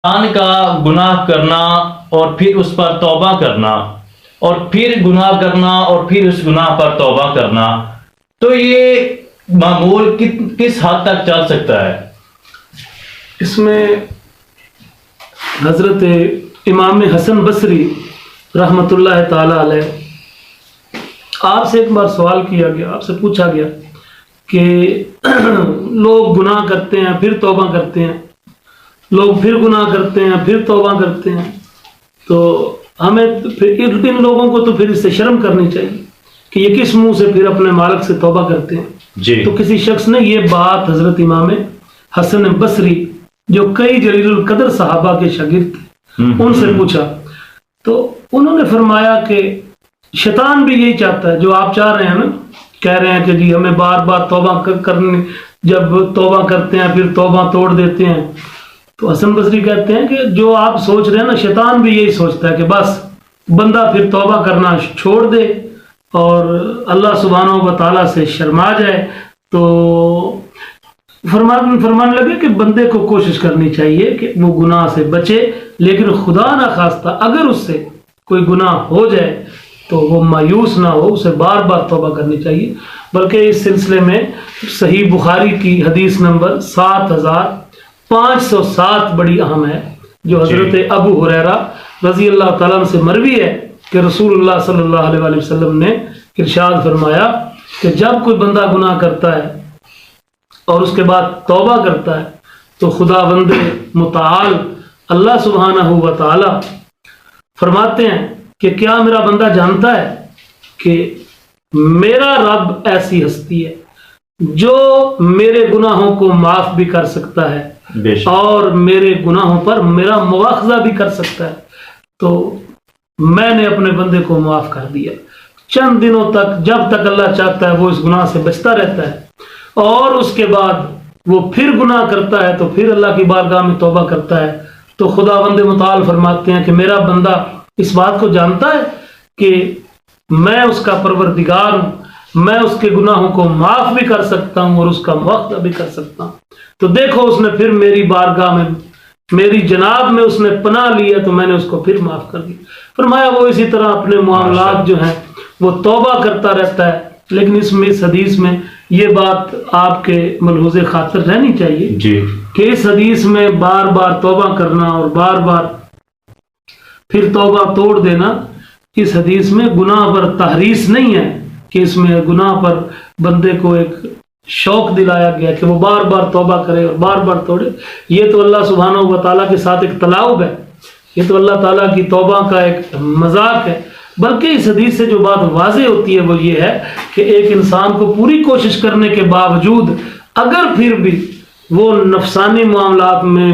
انسان کا گناہ کرنا اور پھر اس پر توبہ کرنا اور پھر گناہ کرنا اور پھر اس گناہ پر توبہ کرنا، تو یہ معمول کس حد تک چل سکتا ہے؟ اس میں حضرت امام حسن بصری رحمۃ اللہ تعالی علیہ، آپ سے ایک بار سوال کیا گیا، آپ سے پوچھا گیا کہ لوگ گناہ کرتے ہیں پھر توبہ کرتے ہیں، لوگ پھر گناہ کرتے ہیں پھر توبہ کرتے ہیں، تو ہمیں ان لوگوں کو تو پھر اس سے شرم کرنی چاہیے کہ یہ کس منہ سے پھر اپنے مالک سے توبہ کرتے ہیں جی۔ تو کسی شخص نے یہ بات حضرت امام حسن بصری جو کئی جلیل القدر صحابہ کے شاگرد تھے ان سے پوچھا، تو انہوں نے فرمایا کہ شیطان بھی یہی چاہتا ہے جو آپ چاہ رہے ہیں نا، کہہ رہے ہیں کہ جی ہمیں بار بار توبہ کرنے، جب توبہ کرتے ہیں پھر توبہ توڑ دیتے ہیں، تو حسن بصری کہتے ہیں کہ جو آپ سوچ رہے ہیں نا، شیطان بھی یہی سوچتا ہے کہ بس بندہ پھر توبہ کرنا چھوڑ دے اور اللہ سبحانہ و تعالیٰ سے شرما جائے۔ تو فرمانے لگے کہ بندے کو کوشش کرنی چاہیے کہ وہ گناہ سے بچے، لیکن خدا نہ خواستہ اگر اس سے کوئی گناہ ہو جائے تو وہ مایوس نہ ہو، اسے بار بار توبہ کرنی چاہیے۔ بلکہ اس سلسلے میں صحیح بخاری کی حدیث نمبر 7507 بڑی اہم ہے، جو حضرت ابو ہریرہ رضی اللہ تعالیٰ عنہ سے مروی ہے کہ رسول اللہ صلی اللہ علیہ وآلہ وسلم نے ارشاد فرمایا کہ جب کوئی بندہ گناہ کرتا ہے اور اس کے بعد توبہ کرتا ہے تو خداوند متعال اللہ سبحانہ و تعالی فرماتے ہیں کہ کیا میرا بندہ جانتا ہے کہ میرا رب ایسی ہستی ہے جو میرے گناہوں کو معاف بھی کر سکتا ہے اور میرے گناہوں پر میرا مواخذہ بھی کر سکتا ہے، تو میں نے اپنے بندے کو معاف کر دیا۔ چند دنوں تک جب تک اللہ چاہتا ہے وہ اس گناہ سے بچتا رہتا ہے، اور اس کے بعد وہ پھر گناہ کرتا ہے تو پھر اللہ کی بارگاہ میں توبہ کرتا ہے، تو خداوند متعال فرماتے ہیں کہ میرا بندہ اس بات کو جانتا ہے کہ میں اس کا پروردگار ہوں، میں اس کے گناہوں کو معاف بھی کر سکتا ہوں اور اس کا مواخذہ بھی کر سکتا ہوں، تو دیکھو اس نے پھر میری بارگاہ میں، میری جناب میں اس نے پناہ لیا تو میں نے اس کو پھر معاف کر دیا۔ فرمایا وہ اسی طرح اپنے معاملات جو ہیں وہ توبہ کرتا رہتا ہے، لیکن اس حدیث میں یہ بات آپ کے ملحوظ خاطر رہنی چاہیے جی کہ اس حدیث میں بار بار توبہ کرنا اور بار بار پھر توبہ توڑ دینا، اس حدیث میں گناہ پر تحریص نہیں ہے کہ اس میں گناہ پر بندے کو ایک شوق دلایا گیا کہ وہ بار بار توبہ کرے اور بار بار توڑے۔ یہ تو اللہ سبحانہ و تعالیٰ کے ساتھ ایک تلاؤب ہے، یہ تو اللہ تعالیٰ کی توبہ کا ایک مذاق ہے۔ بلکہ اس حدیث سے جو بات واضح ہوتی ہے وہ یہ ہے کہ ایک انسان کو پوری کوشش کرنے کے باوجود اگر پھر بھی وہ نفسانی معاملات میں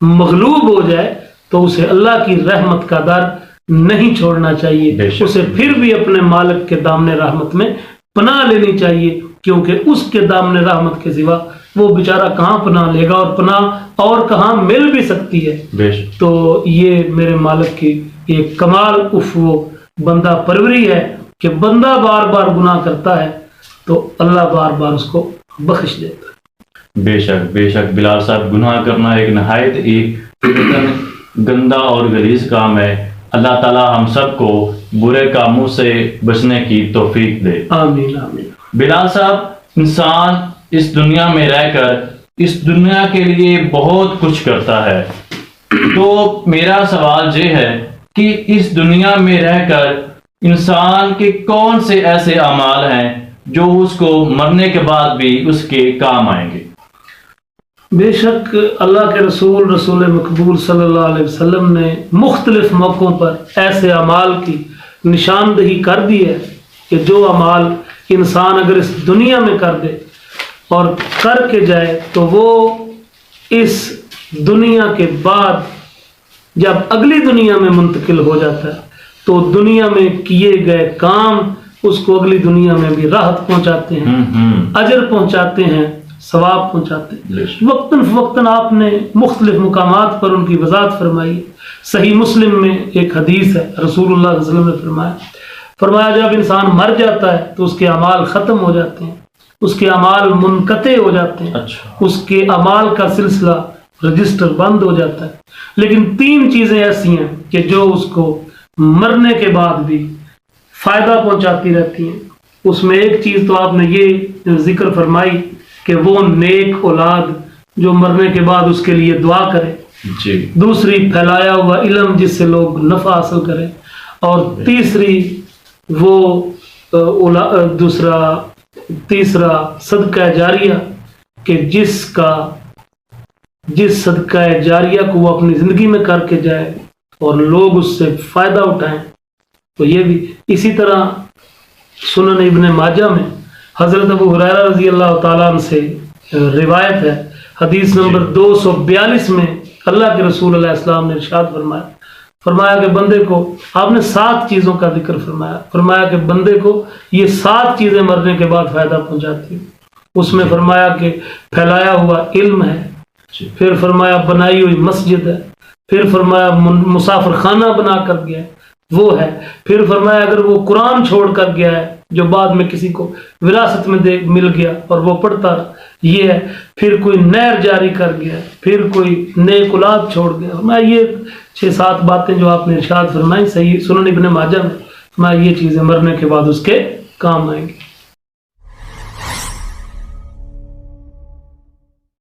مغلوب ہو جائے تو اسے اللہ کی رحمت کا در نہیں چھوڑنا چاہیے، اسے پھر بھی اپنے مالک کے دامن رحمت میں پناہ لینی چاہیے، کیونکہ اس کے دامن رحمت کے سوا وہ بیچارہ کہاں پناہ لے گا، اور پناہ اور کہاں مل بھی سکتی ہے۔ تو یہ میرے مالک کی ایک کمال وہ بندہ پروری ہے کہ بندہ بار بار گناہ کرتا ہے تو اللہ بار بار اس کو بخش دیتا ہے۔ بے شک بلال صاحب، گناہ کرنا ایک نہایت ایک گندا اور غلیظ کام ہے۔ اللہ تعالی ہم سب کو برے کاموں سے بچنے کی توفیق دے، آمین آمین۔ بلال صاحب، انسان اس دنیا میں رہ کر اس دنیا کے لیے بہت کچھ کرتا ہے، تو میرا سوال یہ ہے کہ اس دنیا میں رہ کر انسان کے کون سے ایسے اعمال ہیں جو اس کو مرنے کے بعد بھی اس کے کام آئیں گے؟ بے شک اللہ کے رسول مقبول صلی اللہ علیہ وسلم نے مختلف موقعوں پر ایسے اعمال کی نشاندہی کر دی ہے کہ جو اعمال انسان اگر اس دنیا میں کر دے اور کر کے جائے تو وہ اس دنیا کے بعد جب اگلی دنیا میں منتقل ہو جاتا ہے تو دنیا میں کیے گئے کام اس کو اگلی دنیا میں بھی راحت پہنچاتے ہیں، اجر پہنچاتے ہیں، ثواب پہنچاتے ہیں۔ وقتاً فوقتاً آپ نے مختلف مقامات پر ان کی وضاحت فرمائی۔ صحیح مسلم میں ایک حدیث ہے، رسول اللہ صلی اللہ علیہ وسلم نے فرمایا جب انسان مر جاتا ہے تو اس کے اعمال ختم ہو جاتے ہیں، اس کے اعمال منقطع ہو جاتے ہیں، اس کے اعمال کا سلسلہ رجسٹر بند ہو جاتا ہے. لیکن 3 چیزیں ایسی ہیں کہ جو اس کو مرنے کے بعد بھی فائدہ پہنچاتی رہتی ہیں. اس میں ایک چیز تو آپ نے یہ ذکر فرمائی کہ وہ نیک اولاد جو مرنے کے بعد اس کے لیے دعا کرے. جی. دوسری پھیلایا ہوا علم جس سے لوگ نفع حاصل کریں. اور تیسری وہ تیسرا صدقہ جاریہ کہ جس صدقہ جاریہ کو وہ اپنی زندگی میں کر کے جائے اور لوگ اس سے فائدہ اٹھائیں. تو یہ بھی اسی طرح سنن ابن ماجہ میں حضرت ابو ہریرہ رضی اللہ تعالیٰ عنہ سے روایت ہے، حدیث نمبر 242 میں اللہ کے رسول علیہ السلام نے ارشاد فرمایا کہ بندے کو آپ نے 7 چیزوں کا ذکر فرمایا کہ بندے کو یہ 7 چیزیں مرنے کے بعد فائدہ پہنچاتی ہیں. اس میں فرمایا کہ پھیلایا ہوا علم ہے، پھر فرمایا بنائی ہوئی مسجد ہے، پھر فرمایا مسافر خانہ بنا کر گیا ہے وہ ہے، پھر فرمایا اگر وہ قرآن چھوڑ کر گیا ہے جو بعد میں کسی کو وراثت میں مل گیا اور وہ پڑھتا یہ ہے، پھر کوئی نہر جاری کر گیا، پھر کوئی نیک اولاد چھوڑ گیا. میں یہ 6-7 باتیں جو آپ نے ارشاد فرمائی صحیح سنن ابن ماجہ میں، میں یہ چیزیں مرنے کے بعد اس کے کام آئیں گی.